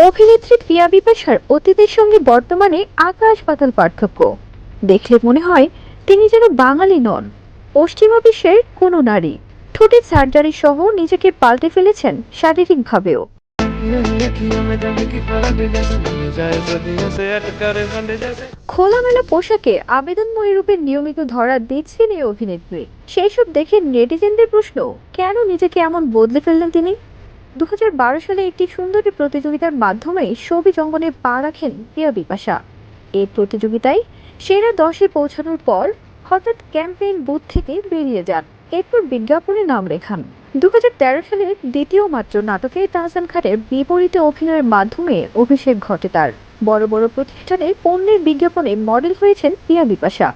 অভিনেত্রী প্রিয়া বিপাশার অতীতের সঙ্গে বর্তমানে আকাশ পাতাল পার্থক্য দেখলে মনে হয় তিনি যেন বাঙালি নন, পশ্চিমা বিশ্বের কোনো নারী। ঠোঁটের সার্জারি সহ নিজেকে পাল্টে ফেলেছেন শারীরিকভাবেও। খোলামেলা পোশাকে আবেদনময়ী রূপে নিয়মিত ধরা দিচ্ছেন এই অভিনেত্রী। সেই সব দেখে নেটিজেনদের প্রশ্ন, কেন নিজেকে এমন বদলে ফেললেন তিনি? 2012 সালে একটি সুন্দরী প্রতিযোগিতার মাধ্যমে ছবি জঙ্গলে পা রাখেন প্রিয়া বিপাশা। এই প্রতিযোগিতায় সেরা 10-এ পৌঁছানোর পর হঠাৎ ক্যাম্পেইন বুথ থেকে বেরিয়ে যান। এরপর বিজ্ঞাপনে নাম লেখান। 2013 সালের দ্বিতীয় মাত্র নাটকে তাহসান খানের বিপরীতে অভিনয়ের মাধ্যমে অভিষেক ঘটে তার। বড় বড় প্রতিষ্ঠানের পণ্যের বিজ্ঞাপনে মডেল হয়েছেন প্রিয়া বিপাশা।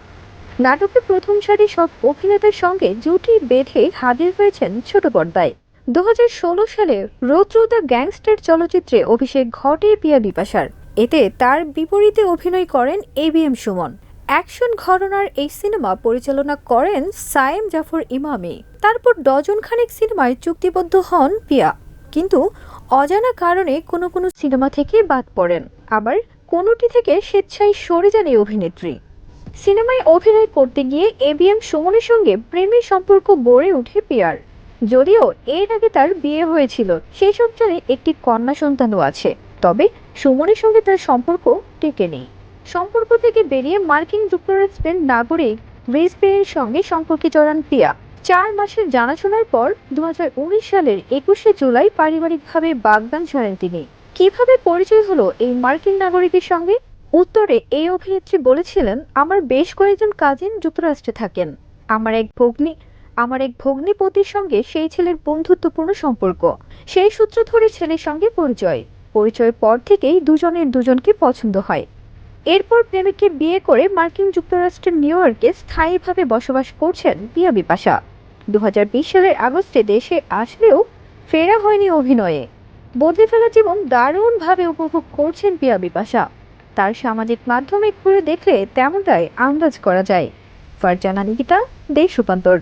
নাটকে প্রথম সারি সব অভিনেতার সঙ্গে জুটি বেঁধে হাজির হয়েছেন ছোট পর্দায়। 2016 সালে রৌদ্র দ্য গ্যাংস্টার চলচ্চিত্রে অভিষেক ঘটে প্রিয়া বিপাশার। এতে তার বিপরীতে অভিনয় করেন এবিএম সুমন। অ্যাকশন ঘরানার এই সিনেমা পরিচালনা করেন সায়েম জাফর ইমামি। তারপর ডজন খানেক সিনেমায় চুক্তিবদ্ধ হন প্রিয়া, কিন্তু অজানা কারণে কোনো কোনো সিনেমা থেকে বাদ পড়েন, আবার কোনোটি থেকে স্বেচ্ছায় সরে যান এই অভিনেত্রী। সিনেমায় অভিনয় করতে গিয়ে এবিএম সুমনের সঙ্গে প্রেমের সম্পর্ক গড়ে ওঠে প্রিয়ার। যদিও এর আগে তার বিয়ে হয়েছিল, সেই সংসারে একটি কন্যা সন্তানও আছে, তবে সুমনের সঙ্গে তার সম্পর্ক টেকেনি। সম্পর্ক থেকে বেরিয়ে মার্কিন যুক্তরাষ্ট্রের নাগরিক রিজ পেয়ের সঙ্গে সম্পর্কে জড়ান প্রিয়া। 4 মাসের জানাশোনার পর 2019 সালের 21শে জুলাই পারিবারিকভাবে বাগদান ছাড়েন তিনি। কিভাবে পরিচয় হলো এই মার্কিন নাগরিকের সঙ্গে? উত্তরে এই অভিনেত্রী বলেছিলেন, আমার বেশ কয়েকজন কাজিন যুক্তরাষ্ট্রে থাকেন। আমার এক ভগ্নিপতির সঙ্গে সেই ছেলের বন্ধুত্বপূর্ণ সম্পর্ক। সেই সূত্র ধরে ছেলের সঙ্গে পরিচয়ের পর থেকেই দুজনের দুজনকে পছন্দ হয়। এরপর প্রেমিককে বিয়ে করে মার্কিন যুক্তরাষ্ট্রের নিউ ইয়র্কে স্থায়ীভাবে বসবাস করছেন প্রিয়া বিপাশা। 2020 সালের আগস্টে দেশে আসলেও ফেরা হয়নি অভিনয়ে। বদলে ফেলা জীবন দারুণভাবে উপভোগ করছেন প্রিয়া বিপাশা। তার সামাজিক মাধ্যমে ঘুরে দেখলে তেমনটাই আন্দাজ করা যায়। ফারজানা নিকিতা, দেশ রূপান্তর।